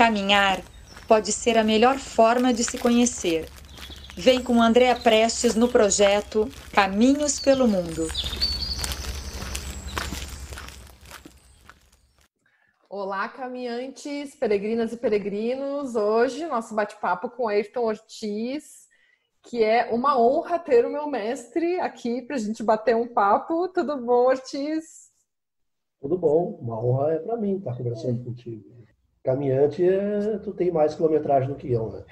Caminhar pode ser a melhor forma de se conhecer. Vem com Andréa Prestes no projeto Caminhos pelo Mundo. Olá, caminhantes, peregrinas e peregrinos. Hoje, nosso bate-papo com Ayrton Ortiz, que é uma honra ter o meu mestre aqui para a gente bater um papo. Tudo bom, Ortiz? Tudo bom, uma honra é para mim estar conversando contigo. Caminhante, tu tem mais quilometragem do que eu, né?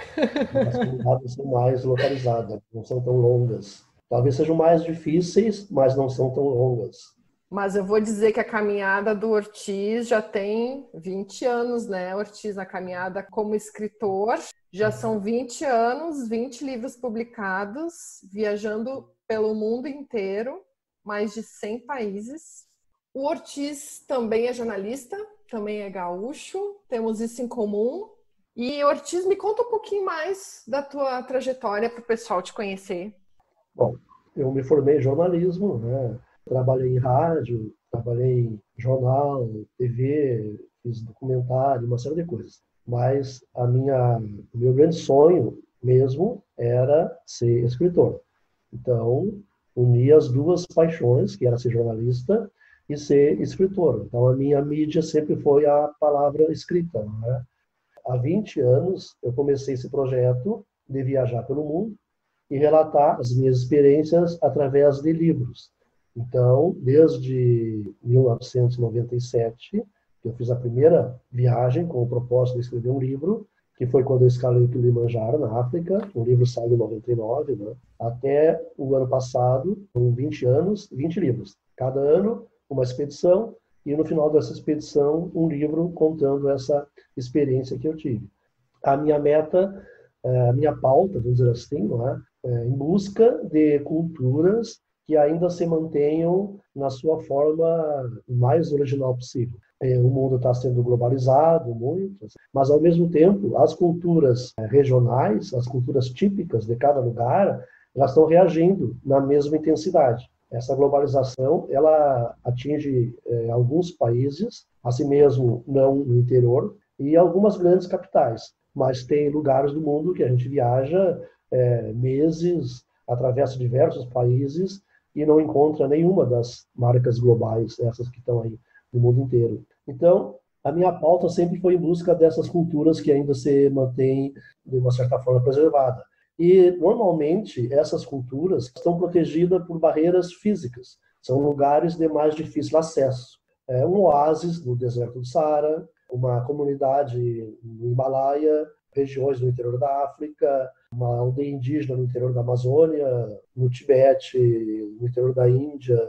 As caminhadas são mais localizadas, não são tão longas. Talvez sejam mais difíceis, mas não são tão longas. Mas eu vou dizer que a caminhada do Ortiz já tem 20 anos, né, Ortiz? Na caminhada como escritor, já são 20 anos, 20 livros publicados, viajando pelo mundo inteiro, mais de 100 países. O Ortiz também é jornalista, também é gaúcho, temos isso em comum. E, Ortiz, me conta um pouquinho mais da tua trajetória para o pessoal te conhecer. Bom, eu me formei em jornalismo, né? Trabalhei em rádio, trabalhei em jornal, TV, fiz documentário, uma série de coisas. Mas o meu grande sonho mesmo era ser escritor. Então, uni as duas paixões, que era ser jornalista e ser escritor. Então, a minha mídia sempre foi a palavra escrita, né? Há 20 anos, eu comecei esse projeto de viajar pelo mundo e relatar as minhas experiências através de livros. Então, desde 1997, eu fiz a primeira viagem com o propósito de escrever um livro, que foi quando eu escalei o Kilimanjaro, na África. O livro saiu em 99, né? Até o ano passado, com 20 anos, 20 livros. Cada ano, uma expedição, e no final dessa expedição, um livro contando essa experiência que eu tive. A minha meta, a minha pauta, vamos dizer assim, não é? Em busca de culturas que ainda se mantenham na sua forma mais original possível. O mundo está sendo globalizado muito, mas, ao mesmo tempo, as culturas regionais, as culturas típicas de cada lugar, elas estão reagindo na mesma intensidade. Essa globalização, ela atinge alguns países, assim mesmo não no interior, e algumas grandes capitais. Mas tem lugares do mundo que a gente viaja meses, atravessa diversos países e não encontra nenhuma das marcas globais, essas que estão aí no mundo inteiro. Então, a minha pauta sempre foi em busca dessas culturas que ainda se mantêm, de uma certa forma, preservadas. E, normalmente, essas culturas estão protegidas por barreiras físicas. São lugares de mais difícil acesso. Um oásis no deserto do Saara, uma comunidade no Himalaia, regiões do interior da África, uma aldeia indígena no interior da Amazônia, no Tibete, no interior da Índia,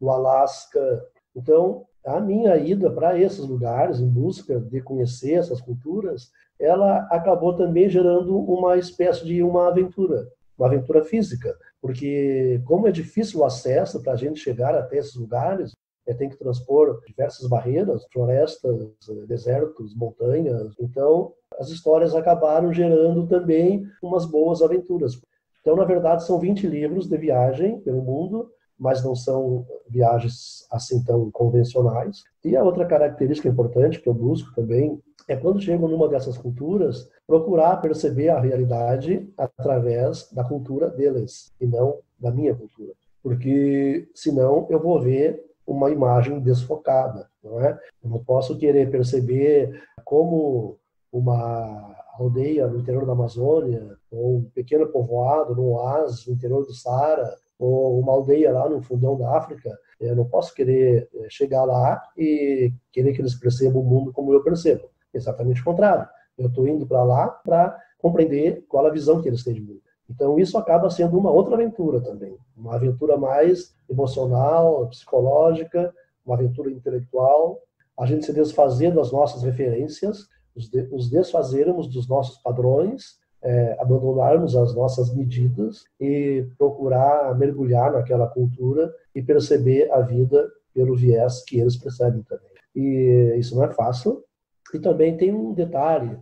no Alasca. Então, a minha ida para esses lugares, em busca de conhecer essas culturas, ela acabou também gerando uma espécie de uma aventura física, porque como é difícil o acesso para a gente chegar até esses lugares, tem que transpor diversas barreiras, florestas, desertos, montanhas. Então, as histórias acabaram gerando também umas boas aventuras. Então, na verdade, são 20 livros de viagem pelo mundo, mas não são viagens assim tão convencionais. E a outra característica importante que eu busco também é, quando chego numa dessas culturas, procurar perceber a realidade através da cultura deles, e não da minha cultura. Porque, senão, eu vou ver uma imagem desfocada, não é? Eu não posso querer perceber como uma aldeia no interior da Amazônia, ou um pequeno povoado no oásis no interior do Saara, ou uma aldeia lá no fundão da África. Eu não posso querer chegar lá e querer que eles percebam o mundo como eu percebo. Exatamente o contrário. Eu estou indo para lá para compreender qual a visão que eles têm de mundo. Então, isso acaba sendo uma outra aventura também. Uma aventura mais emocional, psicológica, uma aventura intelectual. A gente se desfazer das nossas referências, os desfazermos dos nossos padrões, abandonarmos as nossas medidas e procurar mergulhar naquela cultura e perceber a vida pelo viés que eles percebem também. E isso não é fácil. E também tem um detalhe,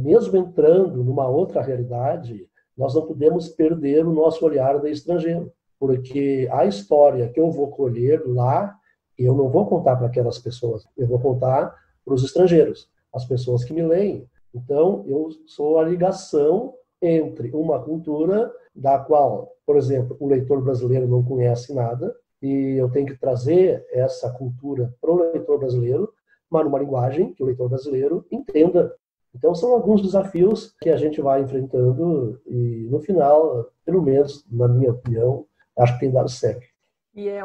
mesmo entrando numa outra realidade, nós não podemos perder o nosso olhar de estrangeiro, porque a história que eu vou colher lá, eu não vou contar para aquelas pessoas, eu vou contar para os estrangeiros, as pessoas que me leem, Então, eu sou a ligação entre uma cultura da qual, por exemplo, o leitor brasileiro não conhece nada, e eu tenho que trazer essa cultura para o leitor brasileiro, mas numa linguagem que o leitor brasileiro entenda. Então, são alguns desafios que a gente vai enfrentando e, no final, pelo menos, na minha opinião, acho que tem dado certo. E é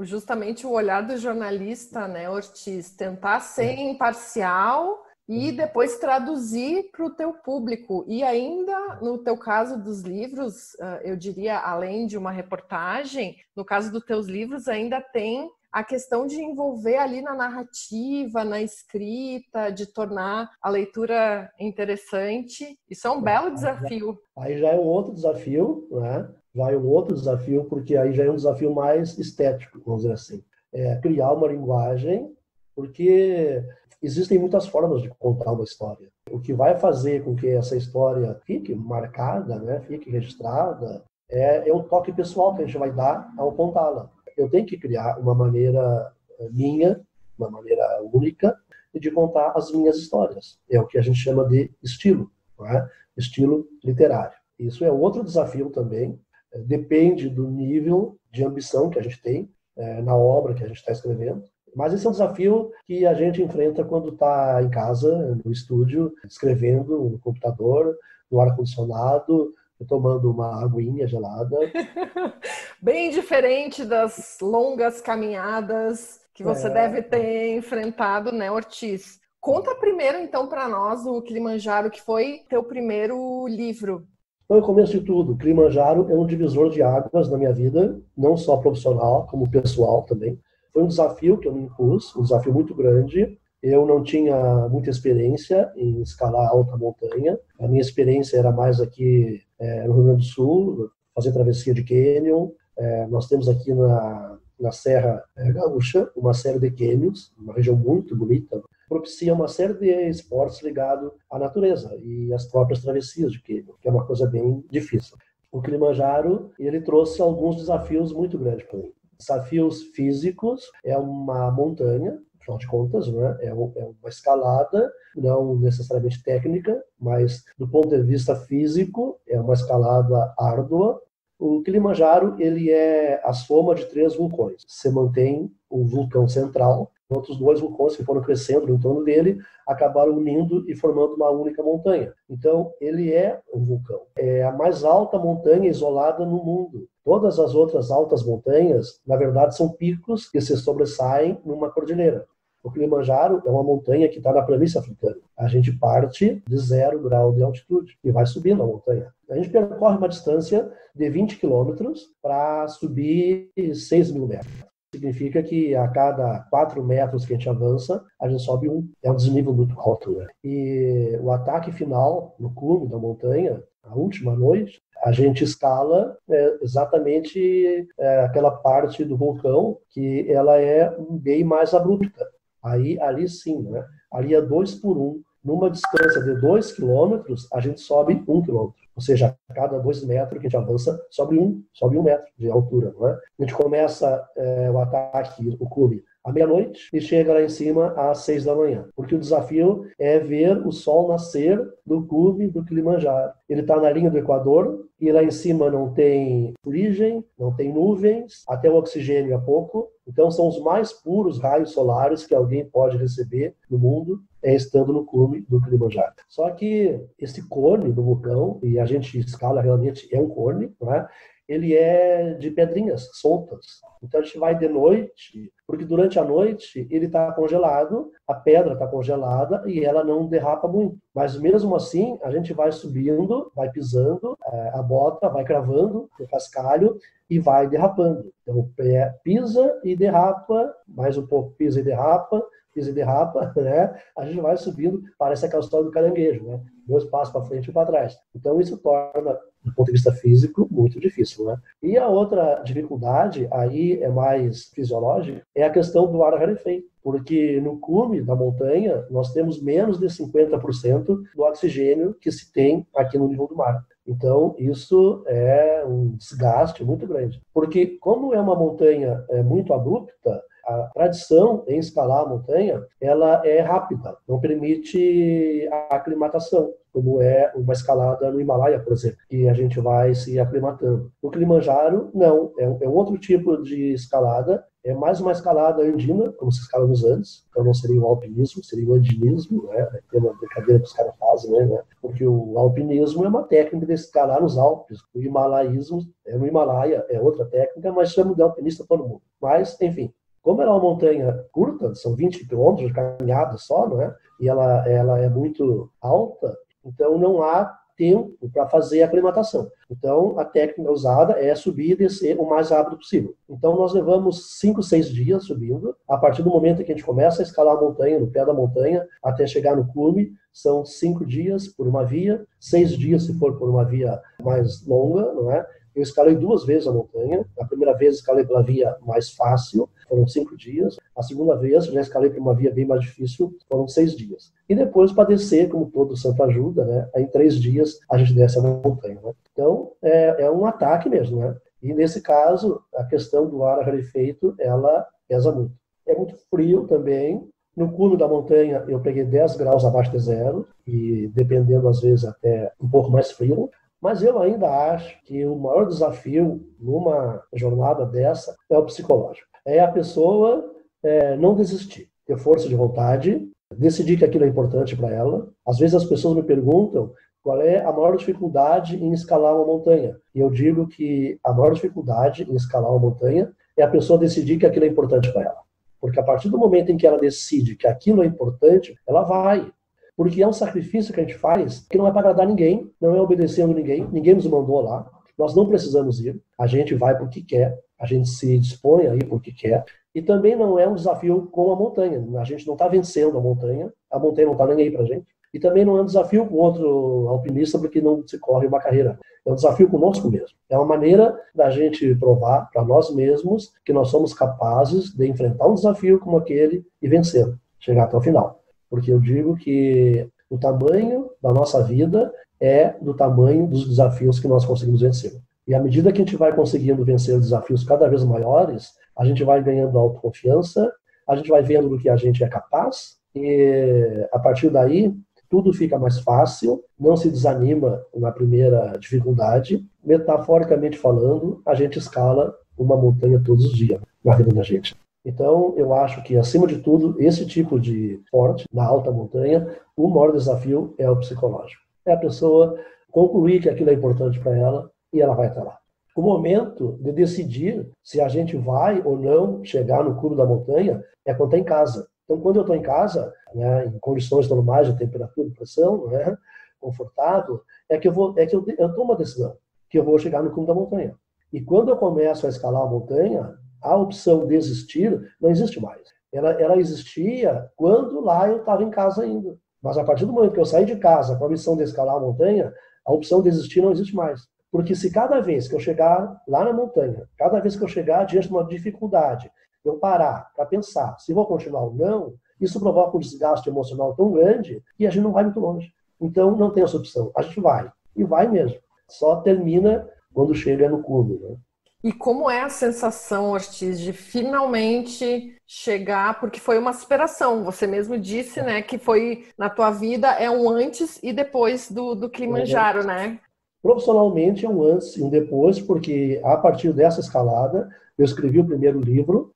justamente o olhar do jornalista, né, Ortiz? Tentar ser imparcial e depois traduzir para o teu público. E ainda, no teu caso dos livros, eu diria, além de uma reportagem, no caso dos teus livros, ainda tem a questão de envolver ali na narrativa, na escrita, de tornar a leitura interessante. Isso é um belo desafio. Aí já é um outro desafio, né? Já é um outro desafio, porque aí já é um desafio mais estético, vamos dizer assim. Criar uma linguagem, porque existem muitas formas de contar uma história. O que vai fazer com que essa história fique marcada, né? Fique registrada, é o toque pessoal que a gente vai dar ao contá-la. Eu tenho que criar uma maneira minha, uma maneira única, de contar as minhas histórias. É o que a gente chama de estilo, não é? Estilo literário. Isso é outro desafio também. Depende do nível de ambição que a gente tem na obra que a gente está escrevendo. Mas esse é um desafio que a gente enfrenta quando está em casa, no estúdio, escrevendo no computador, no ar-condicionado, tomando uma aguinha gelada. Bem diferente das longas caminhadas que você deve ter enfrentado, né, Ortiz? Conta primeiro, então, para nós o Kilimanjaro, que foi teu primeiro livro. Então, o começo de tudo, Kilimanjaro é um divisor de águas na minha vida, não só profissional, como pessoal também. Foi um desafio que eu me impus, um desafio muito grande. Eu não tinha muita experiência em escalar alta montanha. A minha experiência era mais aqui no Rio Grande do Sul, fazer travessia de cânion. Nós temos aqui na Serra Gaúcha uma série de cânions, uma região muito bonita, propicia uma série de esportes ligados à natureza e às próprias travessias de cânion, que é uma coisa bem difícil. O Kilimanjaro, ele trouxe alguns desafios muito grandes para mim. Desafios físicos, é uma montanha, afinal de contas, né? É uma escalada, não necessariamente técnica, mas do ponto de vista físico, é uma escalada árdua. O Kilimanjaro, ele é a soma de 3 vulcões. Você mantém o vulcão central, outros 2 vulcões que foram crescendo em torno dele, acabaram unindo e formando uma única montanha. Então, ele é um vulcão. É a mais alta montanha isolada no mundo. Todas as outras altas montanhas, na verdade, são picos que se sobressaem numa cordilheira. O Kilimanjaro é uma montanha que está na planície africana. A gente parte de 0 grau de altitude e vai subindo a montanha. A gente percorre uma distância de 20 quilômetros para subir 6.000 metros. Significa que a cada 4 metros que a gente avança, a gente sobe um. É um desnível muito alto, né? E o ataque final, no cume da montanha, a última noite, a gente escala exatamente aquela parte do vulcão que ela é bem mais abrupta. Ali sim, né? Ali é 2 por 1. Numa distância de 2 quilômetros, a gente sobe 1 quilômetro. Ou seja, a cada 2 metros que a gente avança, sobe um metro de altura, não é? A gente começa o ataque, o cume, à meia-noite e chega lá em cima às 6 da manhã. Porque o desafio é ver o sol nascer do cume do Kilimanjaro. Ele está na linha do Equador e lá em cima não tem fuligem, não tem nuvens, até o oxigênio é pouco. Então são os mais puros raios solares que alguém pode receber no mundo estando no cume do Kilimanjaro. Só que esse cone do vulcão, e a gente escala realmente, é um cone, não é? Ele é de pedrinhas soltas. Então a gente vai de noite, porque durante a noite ele está congelado, a pedra está congelada e ela não derrapa muito. Mas mesmo assim, a gente vai subindo, vai pisando, a bota vai cravando o cascalho e vai derrapando. Então o pé pisa e derrapa, mais um pouco pisa e derrapa, né? A gente vai subindo, parece aquela história do caranguejo, né? 2 passos para frente e para trás. Então isso torna, do ponto de vista físico, muito difícil, né? E a outra dificuldade, aí é mais fisiológica, é a questão do ar rarefeito. Porque no cume da montanha, nós temos menos de 50% do oxigênio que se tem aqui no nível do mar. Então, isso é um desgaste muito grande. Porque como é uma montanha muito abrupta, A tradição em escalar a montanha, ela é rápida, não permite a aclimatação, como é uma escalada no Himalaia, por exemplo, que a gente vai se aclimatando. No Kilimanjaro, não, é um outro tipo de escalada, é mais uma escalada andina, como se escala nos Andes, então não seria o alpinismo, seria o andinismo, né? Tem uma brincadeira que os caras fazem, né? Porque o alpinismo é uma técnica de escalar nos Alpes, o himalaísmo é no Himalaia, é outra técnica, mas chama de alpinista todo mundo. Mas, enfim, como ela é uma montanha curta, são 20 quilômetros de caminhada só, não é? E ela é muito alta, então não há tempo para fazer a aclimatação. Então, a técnica usada é subir e descer o mais rápido possível. Então, nós levamos 5, 6 dias subindo. A partir do momento que a gente começa a escalar a montanha, no pé da montanha, até chegar no cume, são 5 dias por uma via, 6 dias se for por uma via mais longa, não é? Eu escalei 2 vezes a montanha. A primeira vez escalei pela via mais fácil, foram 5 dias. A segunda vez já escalei por uma via bem mais difícil, foram 6 dias. E depois, para descer, como todo santo ajuda, né? Em 3 dias a gente desce a montanha. Né? Então, é um ataque mesmo. Né? E nesse caso, a questão do ar rarefeito, ela pesa muito. É muito frio também. No cume da montanha, eu peguei 10 graus abaixo de zero, e dependendo, às vezes, até um pouco mais frio. Mas eu ainda acho que o maior desafio numa jornada dessa é o psicológico. É a pessoa não desistir, ter força de vontade, decidir que aquilo é importante para ela. Às vezes as pessoas me perguntam qual é a maior dificuldade em escalar uma montanha. E eu digo que a maior dificuldade em escalar uma montanha é a pessoa decidir que aquilo é importante para ela. Porque a partir do momento em que ela decide que aquilo é importante, ela vai. Porque é um sacrifício que a gente faz que não é para agradar ninguém, não é obedecendo ninguém, ninguém nos mandou lá, nós não precisamos ir, a gente vai porque quer, a gente se dispõe a ir porque quer, e também não é um desafio com a montanha, a gente não está vencendo a montanha não está nem aí para a gente, e também não é um desafio com outro alpinista porque não se corre uma carreira, é um desafio conosco mesmo, é uma maneira da gente provar para nós mesmos que nós somos capazes de enfrentar um desafio como aquele e vencer, chegar até o final. Porque eu digo que o tamanho da nossa vida é do tamanho dos desafios que nós conseguimos vencer. E à medida que a gente vai conseguindo vencer desafios cada vez maiores, a gente vai ganhando autoconfiança, a gente vai vendo do que a gente é capaz, e a partir daí tudo fica mais fácil, não se desanima na primeira dificuldade. Metaforicamente falando, a gente escala uma montanha todos os dias na vida da gente. Então, eu acho que, acima de tudo, esse tipo de esporte, na alta montanha, o maior desafio é o psicológico. É a pessoa concluir que aquilo é importante para ela e ela vai até lá. O momento de decidir se a gente vai ou não chegar no cume da montanha é quando está em casa. Então, quando eu estou em casa, né, em condições normais de temperatura e pressão, né, confortável, é que eu tomo uma decisão, que eu vou chegar no cume da montanha. E quando eu começo a escalar a montanha, a opção desistir não existe mais. Ela existia quando lá eu estava em casa ainda. Mas a partir do momento que eu saí de casa com a missão de escalar a montanha, a opção desistir não existe mais. Porque se cada vez que eu chegar lá na montanha, cada vez que eu chegar diante de uma dificuldade, eu parar para pensar se vou continuar ou não, isso provoca um desgaste emocional tão grande que a gente não vai muito longe. Então não tem essa opção. A gente vai. E vai mesmo. Só termina quando chega no cume, né? E como é a sensação, Ortiz, de finalmente chegar, porque foi uma superação, você mesmo disse, né, que foi, na tua vida, é um antes e depois do Kilimanjaro, né? Profissionalmente é um antes e um depois, porque a partir dessa escalada, eu escrevi o primeiro livro,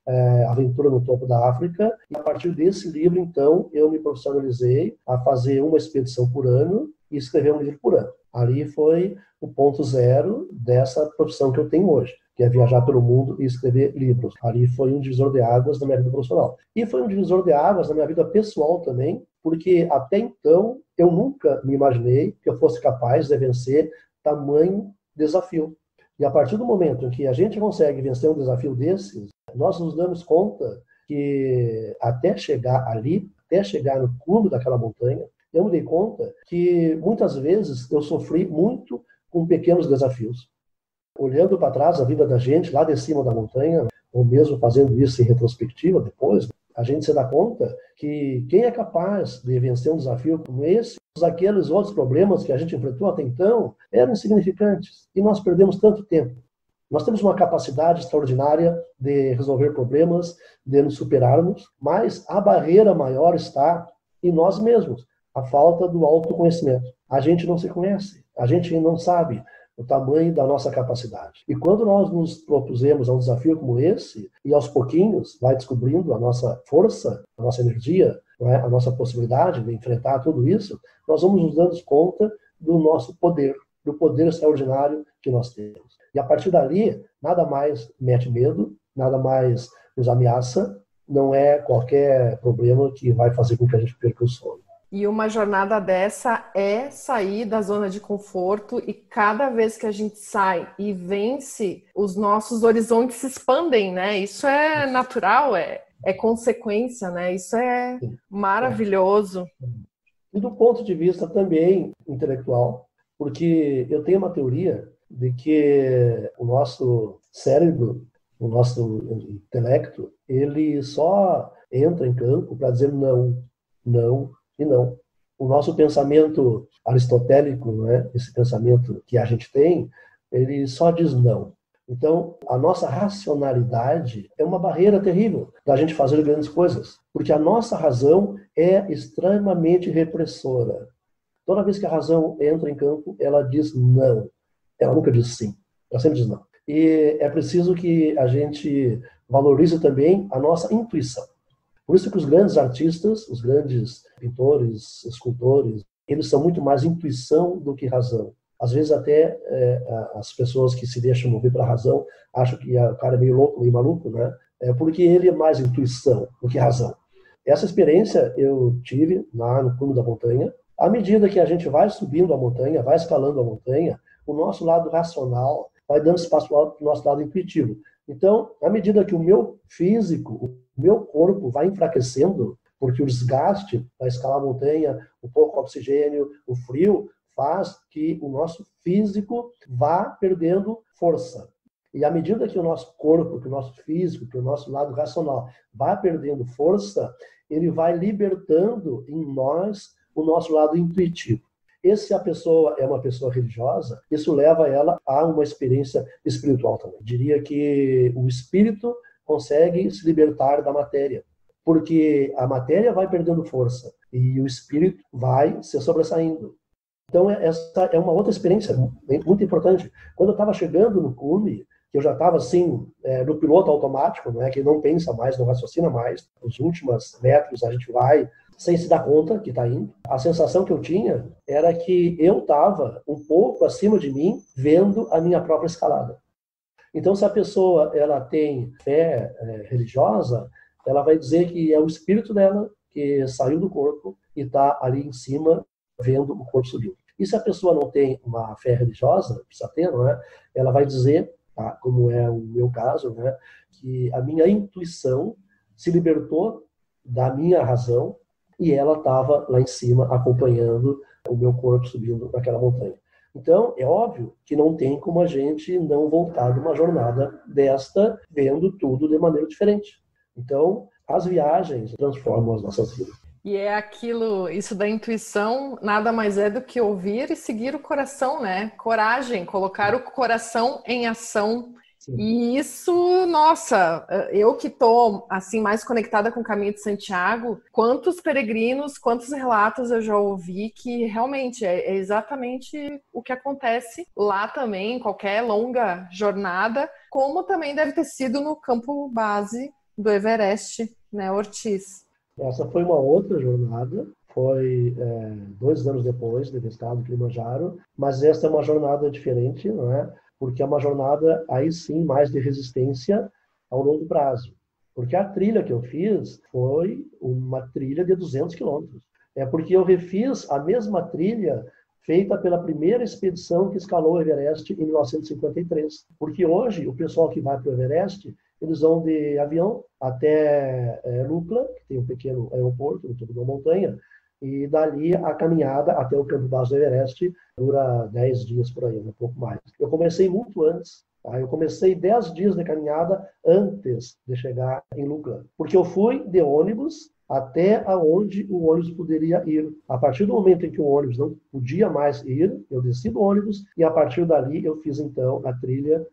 Aventura no Topo da África, e a partir desse livro, então, eu me profissionalizei a fazer uma expedição por ano e escrever um livro por ano. Ali foi o ponto zero dessa profissão que eu tenho hoje, que é viajar pelo mundo e escrever livros. Ali foi um divisor de águas na minha vida profissional. E foi um divisor de águas na minha vida pessoal também, porque até então eu nunca me imaginei que eu fosse capaz de vencer tamanho desafio. E a partir do momento em que a gente consegue vencer um desafio desses, nós nos damos conta que até chegar ali, até chegar no cume daquela montanha, eu me dei conta que muitas vezes eu sofri muito com pequenos desafios. Olhando para trás a vida da gente lá de cima da montanha, ou mesmo fazendo isso em retrospectiva depois, a gente se dá conta que quem é capaz de vencer um desafio como esse, aqueles outros problemas que a gente enfrentou até então, eram insignificantes. E nós perdemos tanto tempo Nós temos uma capacidade extraordinária de resolver problemas, de nos superarmos, mas a barreira maior está em nós mesmos, a falta do autoconhecimento. A gente não se conhece, a gente não sabe o tamanho da nossa capacidade. E quando nós nos propusemos a um desafio como esse, e aos pouquinhos vai descobrindo a nossa força, a nossa energia, não é? A nossa possibilidade de enfrentar tudo isso, nós vamos nos dando conta do nosso poder, do poder extraordinário que nós temos. E a partir dali, nada mais mete medo, nada mais nos ameaça, não é qualquer problema que vai fazer com que a gente perca o sono. E uma jornada dessa é sair da zona de conforto, e cada vez que a gente sai e vence, os nossos horizontes se expandem, né? Isso é natural, é consequência, né? Isso é maravilhoso. E do ponto de vista também intelectual, porque eu tenho uma teoria de que o nosso cérebro, o nosso intelecto, ele só entra em campo para dizer não, não e não. O nosso pensamento aristotélico, né, esse pensamento que a gente tem, ele só diz não. Então, a nossa racionalidade é uma barreira terrível da gente fazer grandes coisas, porque a nossa razão é extremamente repressora. Toda vez que a razão entra em campo, ela diz não. Ela nunca diz sim. Ela sempre diz não. E é preciso que a gente valorize também a nossa intuição. Por isso que os grandes artistas, os grandes pintores, escultores, eles são muito mais intuição do que razão. Às vezes até as pessoas que se deixam mover pela razão acham que o cara é meio louco, meio maluco, né? Porque ele é mais intuição do que razão. Essa experiência eu tive lá no cume da montanha. À medida que a gente vai subindo a montanha, vai escalando a montanha, o nosso lado racional vai dando espaço para o nosso lado intuitivo. Então, à medida que o meu físico, o meu corpo vai enfraquecendo, porque o desgaste da escalar a montanha, o pouco oxigênio, o frio, faz que o nosso físico vá perdendo força. E à medida que o nosso corpo, que o nosso físico, que o nosso lado racional vai perdendo força, ele vai libertando em nós o nosso lado intuitivo. E se a pessoa é uma pessoa religiosa, isso leva ela a uma experiência espiritual também. Diria que o espírito consegue se libertar da matéria, porque a matéria vai perdendo força e o espírito vai se sobressaindo. Então, essa é uma outra experiência muito importante. Quando eu estava chegando no cume, que eu já estava assim, no piloto automático, né, que não pensa mais, não raciocina mais, os últimos metros a gente vai sem se dar conta que está indo. A sensação que eu tinha era que eu estava um pouco acima de mim, vendo a minha própria escalada. Então, se a pessoa ela tem fé religiosa, ela vai dizer que é o espírito dela que saiu do corpo e está ali em cima, vendo o corpo subindo. E se a pessoa não tem uma fé religiosa, precisa ter, não é? Ela vai dizer, tá, como é o meu caso, né, que a minha intuição se libertou da minha razão e ela estava lá em cima acompanhando o meu corpo subindo naquela montanha. Então, é óbvio que não tem como a gente não voltar de uma jornada desta vendo tudo de maneira diferente. Então, as viagens transformam as nossas vidas. E é aquilo, isso da intuição, nada mais é do que ouvir e seguir o coração, né? Coragem, colocar o coração em ação. Sim. E isso, nossa, eu que tô assim mais conectada com o Caminho de Santiago, quantos peregrinos, quantos relatos eu já ouvi que realmente é exatamente o que acontece lá também, em qualquer longa jornada, como também deve ter sido no campo base do Everest, né, Ortiz? Essa foi uma outra jornada, foi 2 anos depois de ter estado no Kilimanjaro, mas essa é uma jornada diferente, não é? Porque é uma jornada, aí sim, mais de resistência ao longo prazo. Porque a trilha que eu fiz foi uma trilha de 200 quilômetros. É porque eu refiz a mesma trilha feita pela primeira expedição que escalou o Everest em 1953. Porque hoje, o pessoal que vai para o Everest, eles vão de avião até Lukla, que tem um pequeno aeroporto no topo da montanha, e dali a caminhada até o campo base do Everest dura 10 dias por aí, um pouco mais. Eu comecei muito antes, tá? Eu comecei 10 dias de caminhada antes de chegar em Lukla, porque eu fui de ônibus até aonde o ônibus poderia ir. A partir do momento em que o ônibus não podia mais ir, eu desci do ônibus e a partir dali eu fiz então a trilha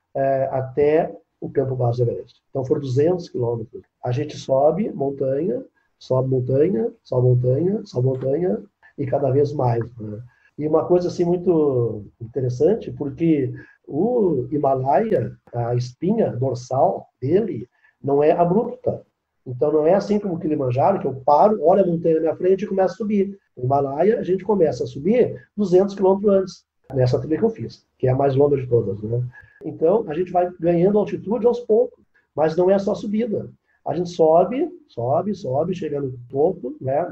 até o Campo Base do Everest. Então foram 200 quilômetros. A gente sobe montanha, sobe montanha, sobe montanha, sobe montanha e cada vez mais, né? E uma coisa assim muito interessante, porque o Himalaia, a espinha dorsal dele não é abrupta. Então não é assim como o Kilimanjaro, que eu paro, olho a montanha na minha frente e começo a subir. No Himalaia, a gente começa a subir 200 quilômetros antes, nessa trilha que eu fiz, que é a mais longa de todas, né? Então, a gente vai ganhando altitude aos poucos, mas não é só subida. A gente sobe, sobe, sobe, chega no topo, né,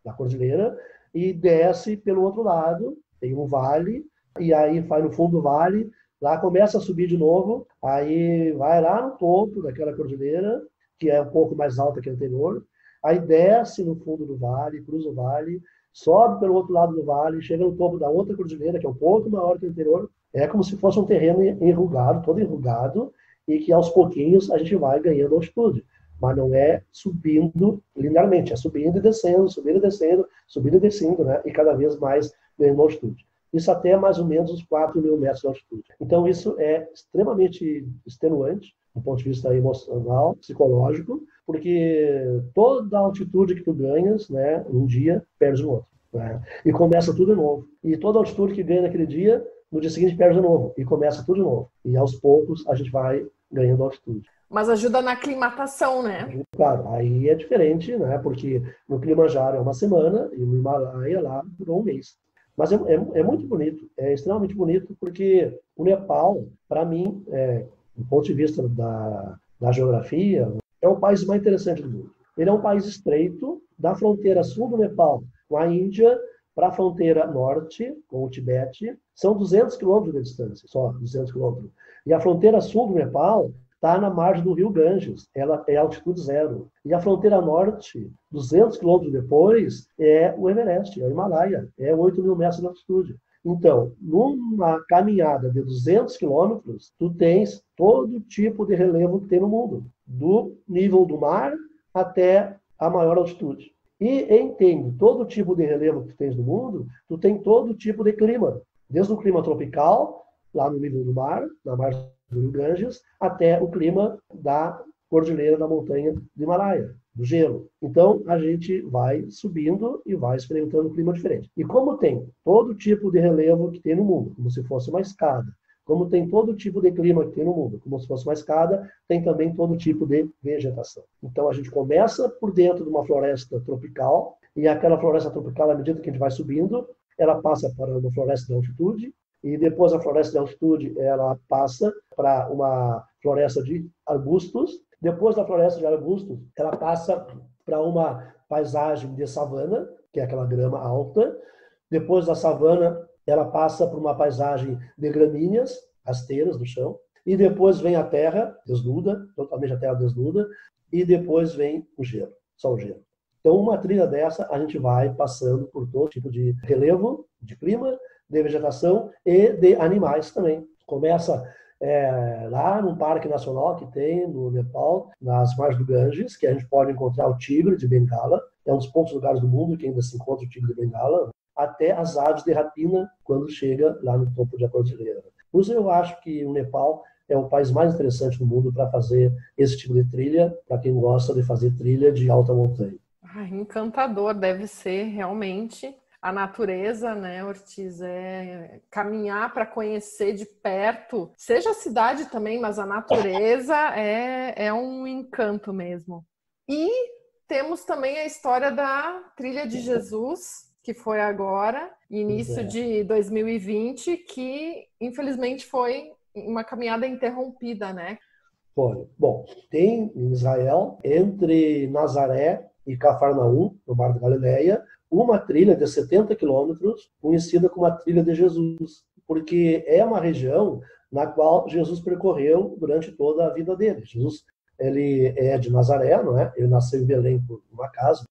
da cordilheira e desce pelo outro lado, tem um vale, e aí vai no fundo do vale, lá começa a subir de novo, aí vai lá no topo daquela cordilheira, que é um pouco mais alta que a anterior, aí desce no fundo do vale, cruza o vale, sobe pelo outro lado do vale, chega no topo da outra cordilheira, que é um pouco maior que a anterior. É como se fosse um terreno enrugado, todo enrugado, e que aos pouquinhos a gente vai ganhando altitude. Mas não é subindo linearmente, é subindo e descendo, subindo e descendo, subindo e descendo, né? E cada vez mais ganhando altitude. Isso até mais ou menos uns 4.000 metros de altitude. Então isso é extremamente extenuante, do ponto de vista emocional, psicológico, porque toda a altitude que tu ganhas, né, um dia, perdes no outro, né? E começa tudo de novo. E toda a altitude que ganha naquele dia, no dia seguinte perde de novo. E começa tudo de novo. E aos poucos a gente vai ganhando altitude. Mas ajuda na aclimatação, né? Claro, aí é diferente, né? Porque no Kilimanjaro é uma semana e no Himalaia lá durou um mês. Mas é muito bonito, é extremamente bonito, porque o Nepal, para mim, do ponto de vista da geografia, é o país mais interessante do mundo. Ele é um país estreito, da fronteira sul do Nepal com a Índia para a fronteira norte, com o Tibete, são 200 quilômetros de distância, só 200 quilômetros. E a fronteira sul do Nepal está na margem do rio Ganges, ela é altitude zero. E a fronteira norte, 200 quilômetros depois, é o Everest, é o Himalaia, é 8.000 metros de altitude. Então, numa caminhada de 200 quilômetros, tu tens todo tipo de relevo que tem no mundo, do nível do mar até a maior altitude. E entende todo tipo de relevo que tu tens no mundo, tu tem todo tipo de clima, desde o clima tropical, lá no nível do mar, na margem do Rio Ganges, até o clima da cordilheira da montanha do Himalaia, do gelo. Então, a gente vai subindo e vai experimentando um clima diferente. E como tem todo tipo de relevo que tem no mundo, como se fosse uma escada, como tem todo tipo de clima que tem no mundo, como se fosse uma escada, tem também todo tipo de vegetação. Então, a gente começa por dentro de uma floresta tropical, e aquela floresta tropical, à medida que a gente vai subindo, ela passa para uma floresta de altitude, e depois a floresta de altitude ela passa para uma floresta de arbustos. Depois da floresta de arbustos, ela passa para uma paisagem de savana, que é aquela grama alta. Depois da savana, ela passa por uma paisagem de gramíneas, rasteiras no chão. E depois vem a terra desnuda, totalmente a terra desnuda. E depois vem o gelo, só o gelo. Então, uma trilha dessa, a gente vai passando por todo tipo de relevo, de clima, de vegetação e de animais também. Começa lá num parque nacional que tem no Nepal, nas margens do Ganges, que a gente pode encontrar o tigre de Bengala, é um dos poucos lugares do mundo que ainda se encontra o tigre de Bengala, até as aves de rapina quando chega lá no topo da cordilheira. Por isso eu acho que o Nepal é o país mais interessante do mundo para fazer esse tipo de trilha, para quem gosta de fazer trilha de alta montanha. Ai, encantador, deve ser realmente. A natureza, né, Ortiz, caminhar para conhecer de perto, seja a cidade também, mas a natureza é um encanto mesmo. E temos também a história da Trilha de Jesus, que foi agora, início de 2020, que infelizmente foi uma caminhada interrompida, né? Foi. Bom, tem em Israel, entre Nazaré e Cafarnaum, no Mar da Galileia, uma trilha de 70 quilômetros, conhecida como a Trilha de Jesus, porque é uma região na qual Jesus percorreu durante toda a vida dele. Jesus, ele é de Nazaré, não é? Ele nasceu em Belém por uma casa.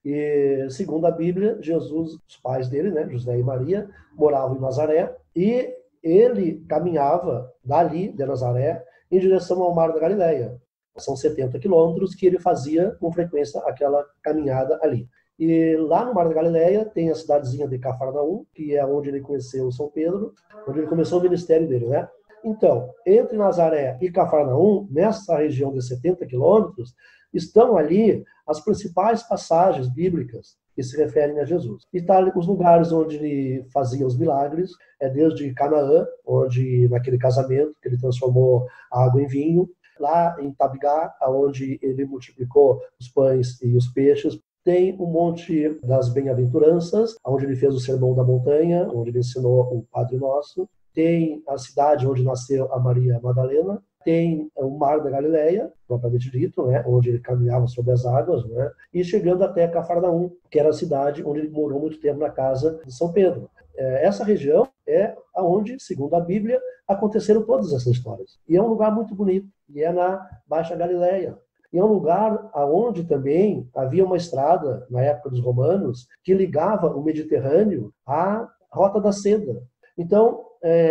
E, segundo a Bíblia, Jesus, os pais dele, né, José e Maria, moravam em Nazaré, e ele caminhava dali, de Nazaré, em direção ao Mar da Galileia. São 70 quilômetros que ele fazia com frequência aquela caminhada ali. E lá no Mar da Galileia tem a cidadezinha de Cafarnaum, que é onde ele conheceu São Pedro, onde ele começou o ministério dele, né? Então, entre Nazaré e Cafarnaum, nessa região de 70 quilômetros, estão ali as principais passagens bíblicas que se referem a Jesus. E tá os lugares onde ele fazia os milagres, desde Canaã, onde naquele casamento que ele transformou a água em vinho, lá em Tabigá, onde ele multiplicou os pães e os peixes. Tem o Monte das Bem-aventuranças, onde ele fez o Sermão da Montanha, onde ele ensinou o Padre Nosso. Tem a cidade onde nasceu a Maria Madalena. Tem o Mar da Galileia, propriamente dito, né, onde ele caminhava sobre as águas, né, e chegando até Cafarnaum, que era a cidade onde ele morou muito tempo na casa de São Pedro. Essa região é onde, segundo a Bíblia, aconteceram todas essas histórias. E é um lugar muito bonito, e é na Baixa Galileia. E é um lugar onde também havia uma estrada, na época dos romanos, que ligava o Mediterrâneo à Rota da Seda. Então,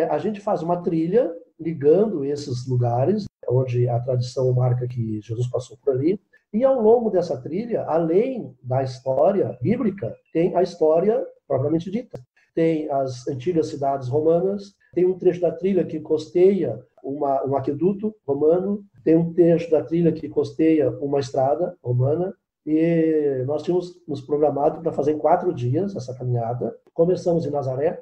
a gente faz uma trilha ligando esses lugares, onde a tradição marca que Jesus passou por ali. E ao longo dessa trilha, além da história bíblica, tem a história propriamente dita. Tem as antigas cidades romanas, tem um trecho da trilha que costeia um aqueduto romano, tem um trecho da trilha que costeia uma estrada romana, e nós tínhamos nos programado para fazer em 4 dias essa caminhada. Começamos em Nazaré.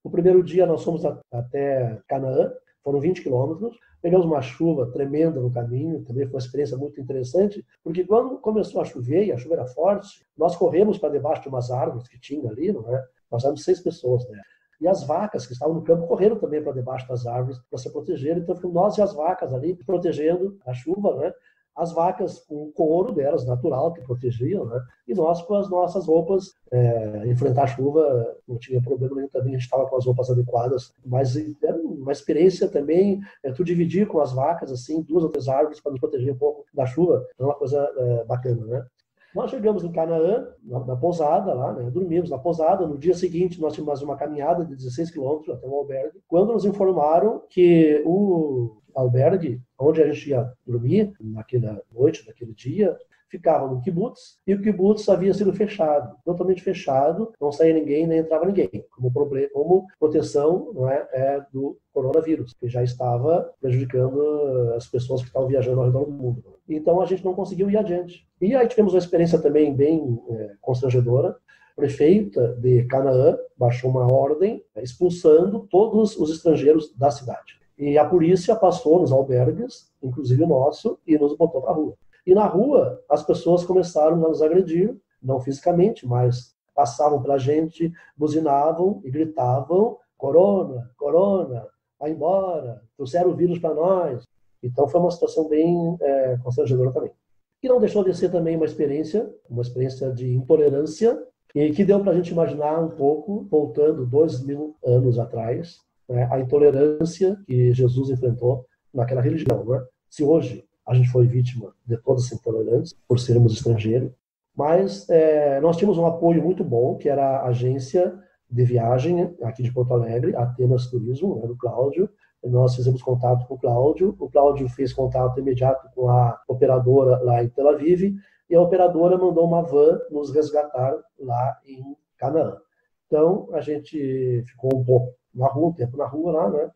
O primeiro dia nós fomos até Canaã, foram 20 quilômetros. Pegamos uma chuva tremenda no caminho, também foi uma experiência muito interessante, porque quando começou a chover, e a chuva era forte, nós corremos para debaixo de umas árvores que tinha ali, não é? Nós éramos 6 pessoas, né? E as vacas que estavam no campo correram também para debaixo das árvores para se proteger. Então, ficamos nós e as vacas ali protegendo a chuva, né? As vacas com o couro delas, natural, que protegiam, né? E nós com as nossas roupas, enfrentar a chuva não tinha problema nenhum também, a gente estava com as roupas adequadas. Mas era uma experiência também, tu dividir com as vacas, assim, 2 ou 3 árvores para nos proteger um pouco da chuva, é uma coisa bacana, né? Nós chegamos em Canaã, na pousada lá, né? Dormimos na pousada. No dia seguinte, nós tínhamos mais uma caminhada de 16 quilômetros até o albergue, quando nos informaram que o albergue, onde a gente ia dormir, naquela noite, naquele dia, ficava no kibutz, e o kibutz havia sido fechado, totalmente fechado, não saía ninguém, nem entrava ninguém, como proteção, não é, do coronavírus, que já estava prejudicando as pessoas que estavam viajando ao redor do mundo. Então a gente não conseguiu ir adiante. E aí tivemos uma experiência também bem constrangedora. A prefeita de Canaã baixou uma ordem expulsando todos os estrangeiros da cidade. E a polícia passou nos albergues, inclusive o nosso, e nos botou para a rua. E na rua, as pessoas começaram a nos agredir, não fisicamente, mas passavam pela gente, buzinavam e gritavam: corona, corona, vai embora, trouxeram o vírus para nós. Então foi uma situação bem constrangedora também. E não deixou de ser também uma experiência de intolerância, e que deu para a gente imaginar um pouco, voltando 2000 anos atrás, né, a intolerância que Jesus enfrentou naquela religião. Né? Se hoje a gente foi vítima de toda essa intolerância, por sermos estrangeiros, mas nós tínhamos um apoio muito bom, que era a agência de viagem aqui de Porto Alegre, Atenas Turismo, né, do Cláudio. Nós fizemos contato com o Cláudio fez contato imediato com a operadora lá em Tel Aviv, e a operadora mandou uma van nos resgatar lá em Canaã. Então, a gente ficou um pouco na rua, um tempo na rua lá, né?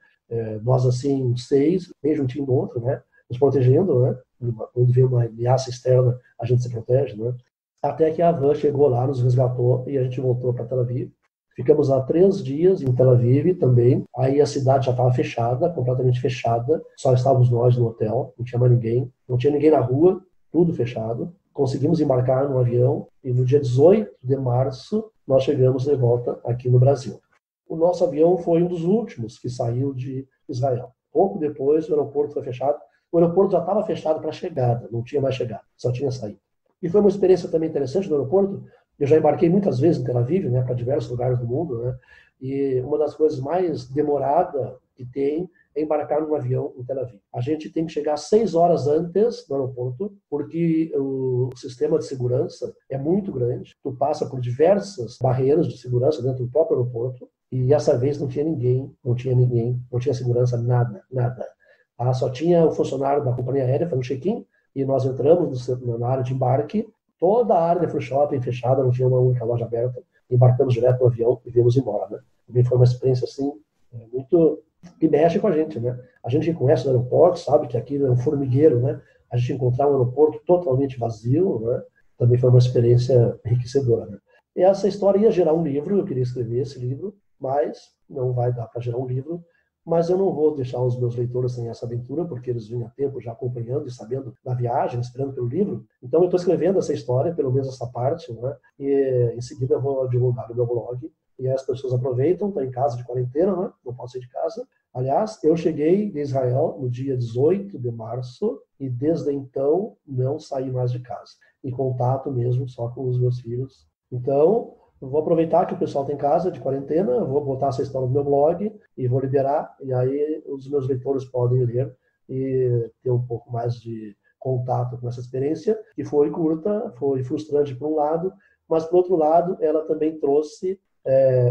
Nós, assim, 6, bem juntinho do outro, né? Nos protegendo, né? Quando vem uma ameaça externa, a gente se protege, né? Até que a van chegou lá, nos resgatou, e a gente voltou para Tel Aviv. Ficamos lá 3 dias em Tel Aviv também. Aí a cidade já estava fechada, completamente fechada. Só estávamos nós no hotel, não tinha mais ninguém. Não tinha ninguém na rua, tudo fechado. Conseguimos embarcar no avião e no dia 18 de março nós chegamos de volta aqui no Brasil. O nosso avião foi um dos últimos que saiu de Israel. Pouco depois o aeroporto foi fechado. O aeroporto já estava fechado para a chegada, não tinha mais chegada, só tinha saída. E foi uma experiência também interessante no aeroporto. Eu já embarquei muitas vezes em Tel Aviv, né, para diversos lugares do mundo, né, e uma das coisas mais demoradas que tem é embarcar num avião em Tel Aviv. A gente tem que chegar 6 horas antes do aeroporto, porque o sistema de segurança é muito grande. Tu passa por diversas barreiras de segurança dentro do próprio aeroporto, e essa vez não tinha ninguém, não tinha segurança, nada. Só tinha o funcionário da companhia aérea fazendo check-in, e nós entramos na área de embarque, toda a área de free shopping fechada, não tinha uma única loja aberta, embarcamos direto no avião e viemos embora, né? Também foi uma experiência assim, muito que mexe com a gente, né? A gente que conhece o aeroporto sabe que aqui é um formigueiro, né? A gente encontrar um aeroporto totalmente vazio, né? Também foi uma experiência enriquecedora, né? E essa história ia gerar um livro, eu queria escrever esse livro, mas não vai dar para gerar um livro, mas eu não vou deixar os meus leitores sem essa aventura, porque eles vinham há tempo já acompanhando e sabendo da viagem, esperando pelo livro. Então eu estou escrevendo essa história, pelo menos essa parte, né? E em seguida eu vou divulgar no meu blog, e as pessoas aproveitam, estão em casa de quarentena, né? Não posso sair de casa. Aliás, eu cheguei de Israel no dia 18 de março e desde então não saí mais de casa. Em contato mesmo só com os meus filhos. Então, eu vou aproveitar que o pessoal tem casa de quarentena, vou botar essa história no meu blog e vou liberar, e aí os meus leitores podem ler e ter um pouco mais de contato com essa experiência, que foi curta, foi frustrante por um lado, mas por outro lado ela também trouxe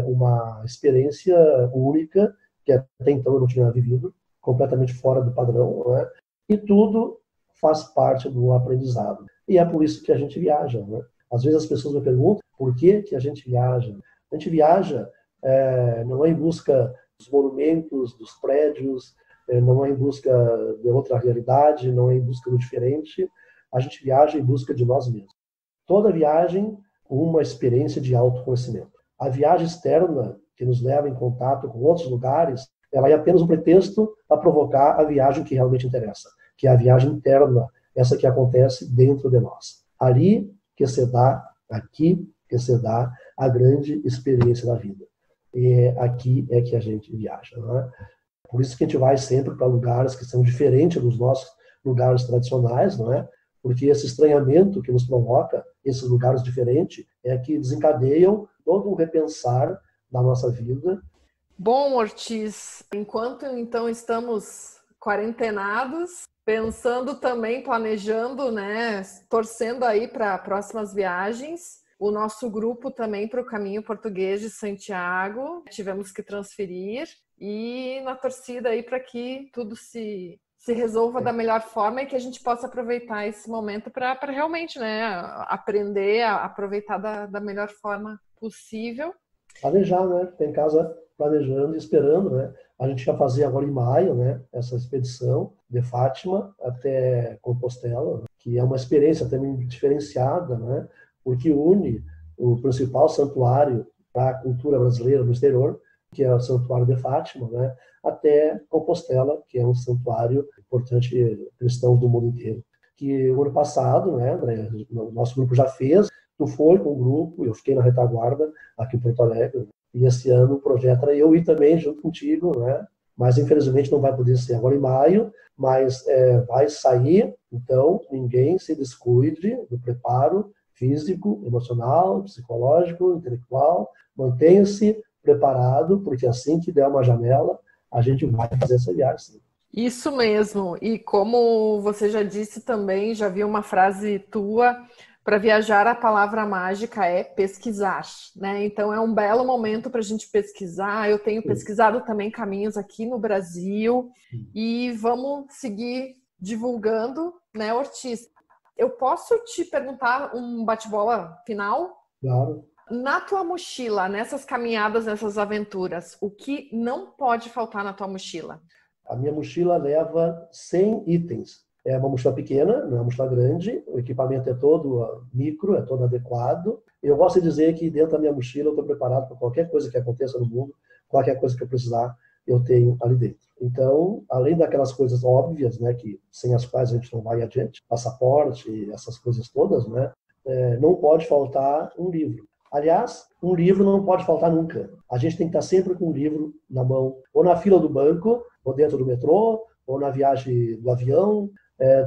uma experiência única, que até então eu não tinha vivido, completamente fora do padrão, né? E tudo faz parte do aprendizado. E é por isso que a gente viaja, né? Às vezes as pessoas me perguntam por que a gente viaja. A gente viaja não é em busca dos monumentos, dos prédios, não é em busca de outra realidade, não é em busca do diferente. A gente viaja em busca de nós mesmos. Toda viagem, uma experiência de autoconhecimento. A viagem externa, que nos leva em contato com outros lugares, ela é apenas um pretexto para provocar a viagem que realmente interessa, que é a viagem interna, essa que acontece dentro de nós. Ali que se dá, aqui que se dá a grande experiência da vida. E aqui é que a gente viaja, não é? Por isso que a gente vai sempre para lugares que são diferentes dos nossos lugares tradicionais, não é? Porque esse estranhamento que nos provoca, esses lugares diferentes, é que desencadeiam todo um repensar da nossa vida. Bom, Ortiz, enquanto então estamos quarentenados, pensando também, planejando, né, torcendo aí para próximas viagens, o nosso grupo também para o Caminho Português de Santiago, tivemos que transferir e na torcida aí para que tudo se resolva da melhor forma e que a gente possa aproveitar esse momento para realmente, né, aprender a aproveitar da melhor forma possível. Planejar, né? Tem casa planejando e esperando, né? A gente vai fazer agora em maio, né? Essa expedição de Fátima até Compostela, né? Que é uma experiência também diferenciada, né? Porque une o principal santuário para a cultura brasileira no exterior, que é o Santuário de Fátima, né? Até Compostela, que é um santuário importante cristão do mundo inteiro. Que o ano passado, né, André, o nosso grupo já fez. Tu foi com o grupo, eu fiquei na retaguarda aqui em Porto Alegre, e esse ano o projeto era eu ir também junto contigo, né? Mas infelizmente não vai poder ser agora em maio, mas vai sair, então ninguém se descuide do preparo físico, emocional, psicológico, intelectual, mantenha-se preparado, porque assim que der uma janela, a gente vai fazer essa viagem, sim. Isso mesmo, e como você já disse também, já vi uma frase tua, para viajar a palavra mágica é pesquisar, né? Então é um belo momento para a gente pesquisar. Eu tenho pesquisado também caminhos aqui no Brasil e vamos seguir divulgando, né, Ortiz? Eu posso te perguntar um bate-bola final? Claro. Na tua mochila, nessas caminhadas, nessas aventuras, o que não pode faltar na tua mochila? A minha mochila leva 100 itens. É uma mochila pequena, não é uma mochila grande, o equipamento é todo micro, é todo adequado. Eu gosto de dizer que dentro da minha mochila eu estou preparado para qualquer coisa que aconteça no mundo, qualquer coisa que eu precisar, eu tenho ali dentro. Então, além daquelas coisas óbvias, né, que sem as quais a gente não vai adiante, passaporte, essas coisas todas, né, não pode faltar um livro. Aliás, um livro não pode faltar nunca. A gente tem que estar sempre com um livro na mão, ou na fila do banco, ou dentro do metrô, ou na viagem do avião.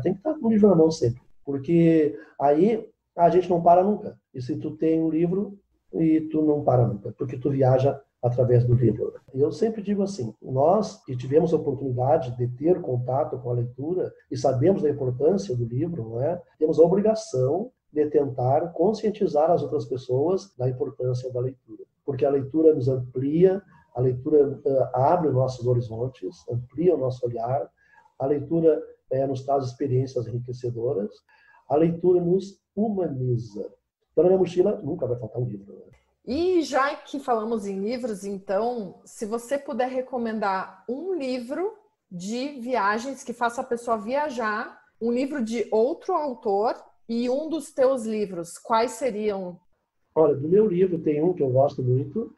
Tem que estar com um livro na mão sempre, porque aí a gente não para nunca. E se tu tem um livro, e tu não para nunca, porque tu viaja através do livro. Eu sempre digo assim, nós que tivemos a oportunidade de ter contato com a leitura e sabemos da importância do livro, não é? Temos a obrigação de tentar conscientizar as outras pessoas da importância da leitura, porque a leitura nos amplia, a leitura abre os nossos horizontes, amplia o nosso olhar, a leitura nos traz experiências enriquecedoras. A leitura nos humaniza. Então, na minha mochila nunca vai faltar um livro. Né? E já que falamos em livros, então, se você puder recomendar um livro de viagens que faça a pessoa viajar, um livro de outro autor e um dos teus livros, quais seriam? Olha, do meu livro tem um que eu gosto muito,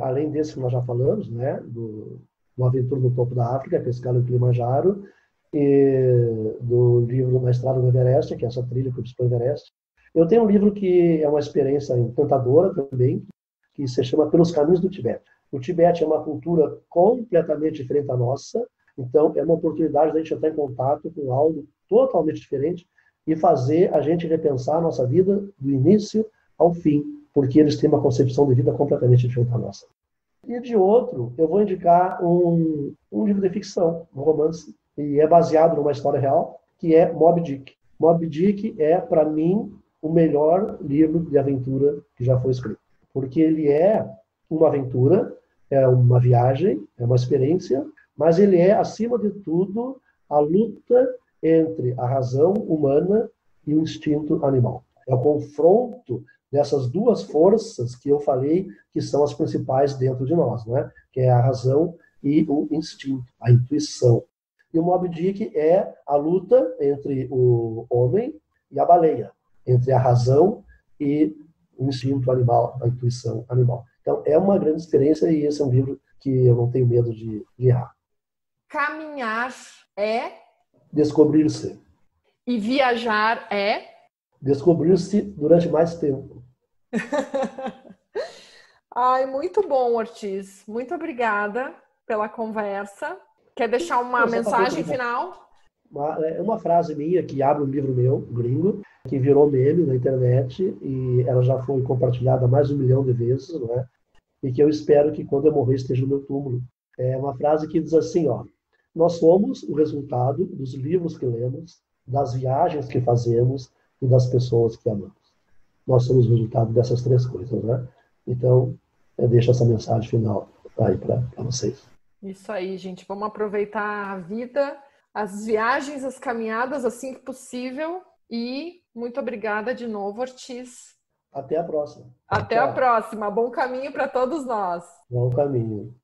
além desse que nós já falamos, né, do Aventura no Topo da África, Pescar no Kilimanjaro, e do livro Na Estrada do Everest, que é essa trilha que eu fiz para o Everest. Eu tenho um livro que é uma experiência encantadora também, que se chama Pelos Caminhos do Tibete. O Tibete é uma cultura completamente diferente da nossa, então é uma oportunidade de a gente entrar em contato com algo totalmente diferente e fazer a gente repensar a nossa vida do início ao fim, porque eles têm uma concepção de vida completamente diferente da nossa. E de outro, eu vou indicar um livro de ficção, um romance, e é baseado numa história real, que é Moby Dick. Moby Dick é, para mim, o melhor livro de aventura que já foi escrito. Porque ele é uma aventura, é uma viagem, é uma experiência, mas ele é, acima de tudo, a luta entre a razão humana e o instinto animal. É o confronto dessas duas forças que eu falei que são as principais dentro de nós, né? Que é a razão e o instinto, a intuição. E o Moby Dick é a luta entre o homem e a baleia, entre a razão e o instinto animal, a intuição animal. Então, é uma grande experiência e esse é um livro que eu não tenho medo de errar. Caminhar é? Descobrir-se. E viajar é? Descobrir-se durante mais tempo. Ai, muito bom, Ortiz. Muito obrigada pela conversa. Quer deixar uma mensagem final? Uma frase minha que abre um livro meu, gringo, que virou meme na internet e ela já foi compartilhada mais de 1 milhão de vezes, não é? E que eu espero que quando eu morrer esteja no meu túmulo. É uma frase que diz assim, ó: nós somos o resultado dos livros que lemos, das viagens que fazemos e das pessoas que amamos. Nós somos o resultado dessas 3 coisas, né? Então, eu deixo essa mensagem final aí para vocês. Isso aí, gente. Vamos aproveitar a vida, as viagens, as caminhadas, assim que possível. E muito obrigada de novo, Ortiz. Até a próxima. Até a próxima. Bom caminho para todos nós. Bom caminho.